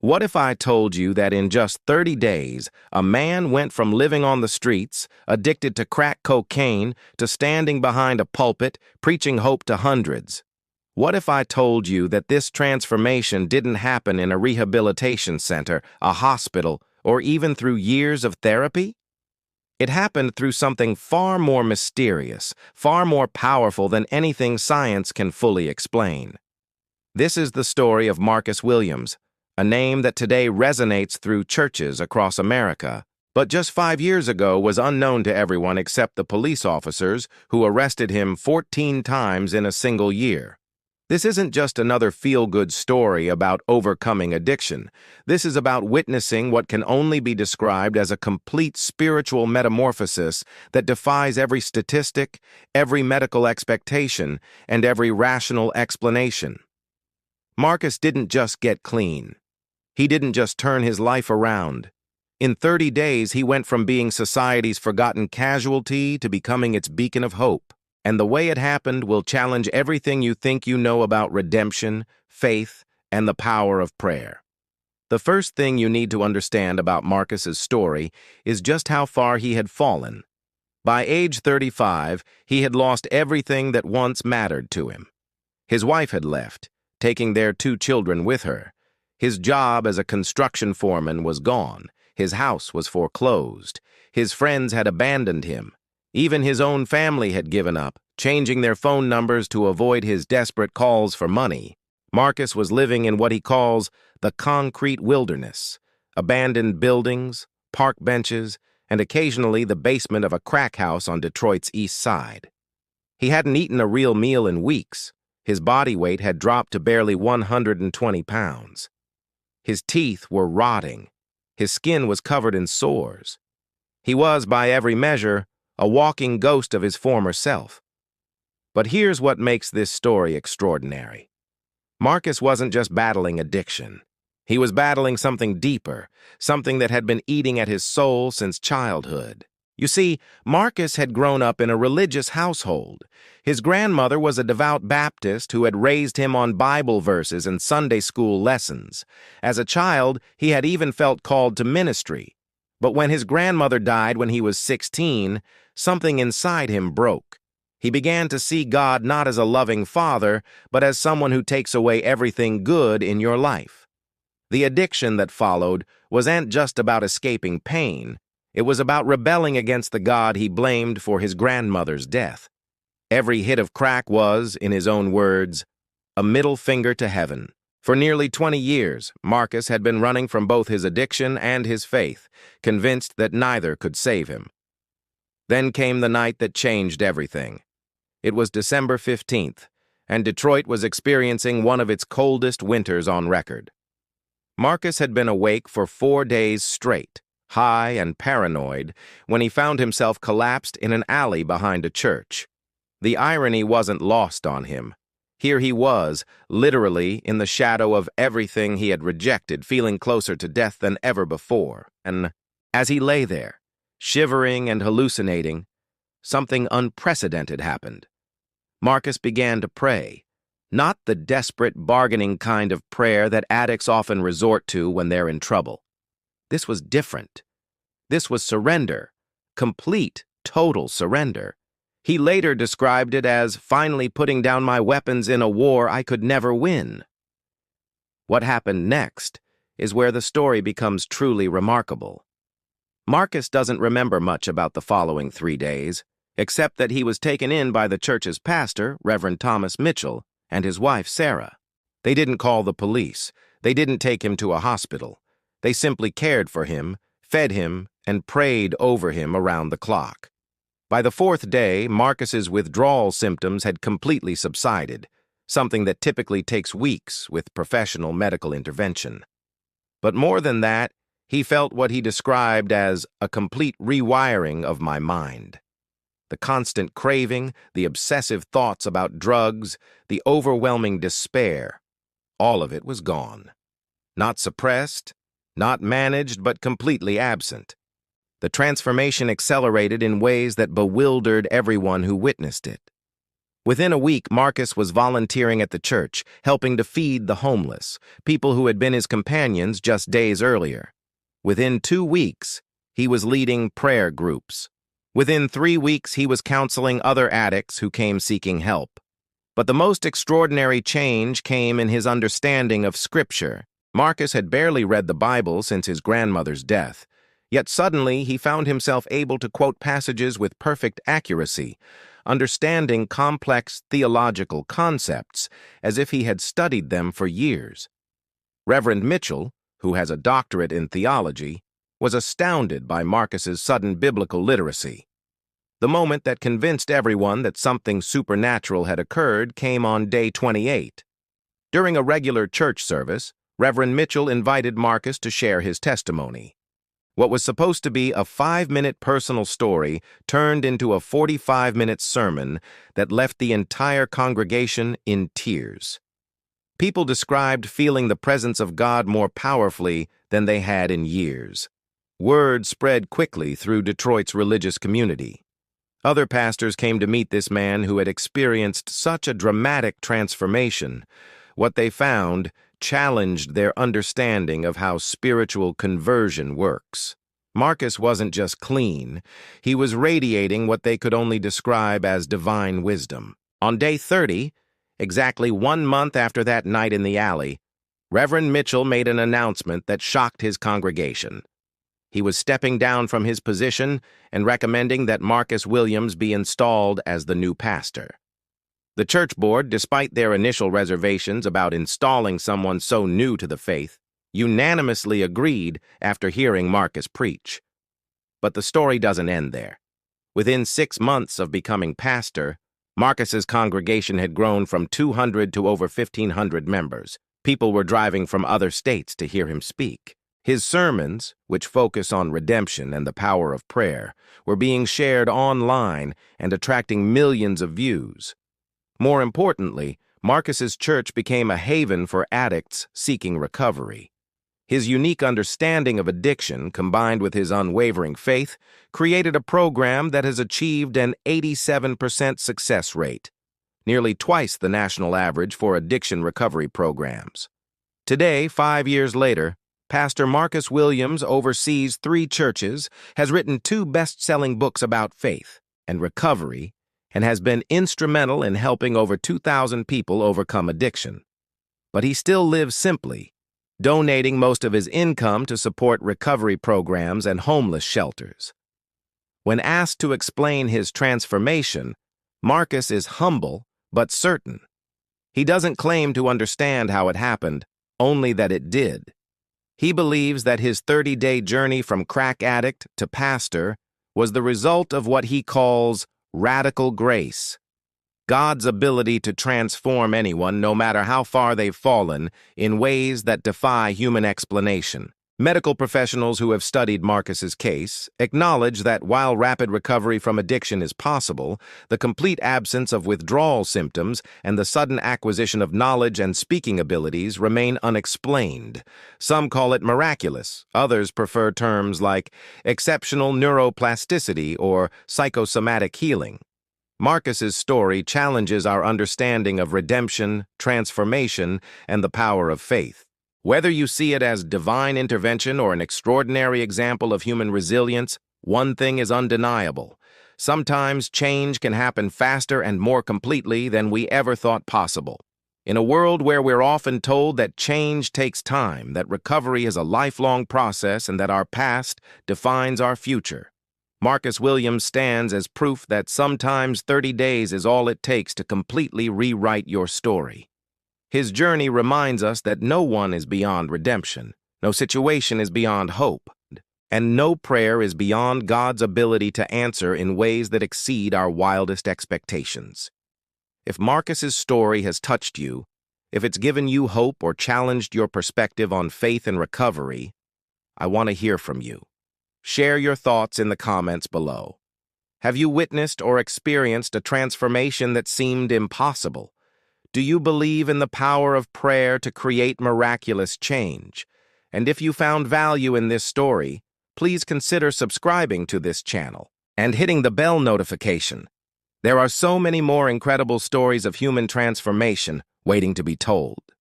What if I told you that in just 30 days, a man went from living on the streets, addicted to crack cocaine, to standing behind a pulpit, preaching hope to hundreds? What if I told you that this transformation didn't happen in a rehabilitation center, a hospital, or even through years of therapy? It happened through something far more mysterious, far more powerful than anything science can fully explain. This is the story of Marcus Williams, a name that today resonates through churches across America, but just 5 years ago was unknown to everyone except the police officers who arrested him 14 times in a single year. This isn't just another feel-good story about overcoming addiction. This is about witnessing what can only be described as a complete spiritual metamorphosis that defies every statistic, every medical expectation, and every rational explanation. Marcus didn't just get clean. He didn't just turn his life around. In 30 days, he went from being society's forgotten casualty to becoming its beacon of hope. And the way it happened will challenge everything you think you know about redemption, faith, and the power of prayer. The first thing you need to understand about Marcus's story is just how far he had fallen. By age 35, he had lost everything that once mattered to him. His wife had left, taking their 2 children with her. His job as a construction foreman was gone. His house was foreclosed. His friends had abandoned him. Even his own family had given up, changing their phone numbers to avoid his desperate calls for money. Marcus was living in what he calls the concrete wilderness: abandoned buildings, park benches, and occasionally the basement of a crack house on Detroit's east side. He hadn't eaten a real meal in weeks. His body weight had dropped to barely 120 pounds. His teeth were rotting. His skin was covered in sores. He was, by every measure, a walking ghost of his former self. But here's what makes this story extraordinary. Marcus wasn't just battling addiction. He was battling something deeper, something that had been eating at his soul since childhood. You see, Marcus had grown up in a religious household. His grandmother was a devout Baptist who had raised him on Bible verses and Sunday school lessons. As a child, he had even felt called to ministry. But when his grandmother died when he was 16, something inside him broke. He began to see God not as a loving father, but as someone who takes away everything good in your life. The addiction that followed wasn't just about escaping pain. It was about rebelling against the God he blamed for his grandmother's death. Every hit of crack was, in his own words, a middle finger to heaven. For nearly 20 years, Marcus had been running from both his addiction and his faith, convinced that neither could save him. Then came the night that changed everything. It was December 15th, and Detroit was experiencing one of its coldest winters on record. Marcus had been awake for 4 days straight, high and paranoid, when he found himself collapsed in an alley behind a church. The irony wasn't lost on him. Here he was, literally in the shadow of everything he had rejected, feeling closer to death than ever before. And as he lay there, shivering and hallucinating, something unprecedented happened. Marcus began to pray, not the desperate, bargaining kind of prayer that addicts often resort to when they're in trouble. This was different. This was surrender, complete, total surrender. He later described it as finally putting down my weapons in a war I could never win. What happened next is where the story becomes truly remarkable. Marcus doesn't remember much about the following 3 days, except that he was taken in by the church's pastor, Reverend Thomas Mitchell, and his wife, Sarah. They didn't call the police. They didn't take him to a hospital. They simply cared for him, fed him, and prayed over him around the clock. By the 4th day, Marcus's withdrawal symptoms had completely subsided, something that typically takes weeks with professional medical intervention. But more than that, he felt what he described as a complete rewiring of my mind. The constant craving, the obsessive thoughts about drugs, the overwhelming despair, all of it was gone. Not suppressed, not managed, but completely absent. The transformation accelerated in ways that bewildered everyone who witnessed it. Within a week, Marcus was volunteering at the church, helping to feed the homeless, people who had been his companions just days earlier. Within 2 weeks, he was leading prayer groups. Within 3 weeks, he was counseling other addicts who came seeking help. But the most extraordinary change came in his understanding of Scripture. Marcus had barely read the Bible since his grandmother's death, yet suddenly he found himself able to quote passages with perfect accuracy, understanding complex theological concepts as if he had studied them for years. Reverend Mitchell, who has a doctorate in theology, was astounded by Marcus's sudden biblical literacy. The moment that convinced everyone that something supernatural had occurred came on day 28. During a regular church service, Reverend Mitchell invited Marcus to share his testimony. What was supposed to be a 5-minute personal story turned into a 45-minute sermon that left the entire congregation in tears. People described feeling the presence of God more powerfully than they had in years. Word spread quickly through Detroit's religious community. Other pastors came to meet this man who had experienced such a dramatic transformation. What they found challenged their understanding of how spiritual conversion works. Marcus wasn't just clean, he was radiating what they could only describe as divine wisdom. On day 30, exactly 1 month after that night in the alley, Reverend Mitchell made an announcement that shocked his congregation. He was stepping down from his position and recommending that Marcus Williams be installed as the new pastor. The church board, despite their initial reservations about installing someone so new to the faith, unanimously agreed after hearing Marcus preach. But the story doesn't end there. Within 6 months of becoming pastor, Marcus's congregation had grown from 200 to over 1,500 members. People were driving from other states to hear him speak. His sermons, which focus on redemption and the power of prayer, were being shared online and attracting millions of views. More importantly, Marcus's church became a haven for addicts seeking recovery. His unique understanding of addiction, combined with his unwavering faith, created a program that has achieved an 87% success rate, nearly twice the national average for addiction recovery programs. Today, 5 years later, Pastor Marcus Williams oversees 3 churches, has written 2 best-selling books about faith and recovery, and has been instrumental in helping over 2,000 people overcome addiction. But he still lives simply, donating most of his income to support recovery programs and homeless shelters. When asked to explain his transformation, Marcus is humble but certain. He doesn't claim to understand how it happened, only that it did. He believes that his 30-day journey from crack addict to pastor was the result of what he calls radical grace, God's ability to transform anyone, no matter how far they've fallen, in ways that defy human explanation. Medical professionals who have studied Marcus's case acknowledge that while rapid recovery from addiction is possible, the complete absence of withdrawal symptoms and the sudden acquisition of knowledge and speaking abilities remain unexplained. Some call it miraculous. Others prefer terms like exceptional neuroplasticity or psychosomatic healing. Marcus's story challenges our understanding of redemption, transformation, and the power of faith. Whether you see it as divine intervention or an extraordinary example of human resilience, one thing is undeniable. Sometimes change can happen faster and more completely than we ever thought possible. In a world where we're often told that change takes time, that recovery is a lifelong process, and that our past defines our future, Marcus Williams stands as proof that sometimes 30 days is all it takes to completely rewrite your story. His journey reminds us that no one is beyond redemption, no situation is beyond hope, and no prayer is beyond God's ability to answer in ways that exceed our wildest expectations. If Marcus's story has touched you, if it's given you hope or challenged your perspective on faith and recovery, I want to hear from you. Share your thoughts in the comments below. Have you witnessed or experienced a transformation that seemed impossible? Do you believe in the power of prayer to create miraculous change? And if you found value in this story, please consider subscribing to this channel and hitting the bell notification. There are so many more incredible stories of human transformation waiting to be told.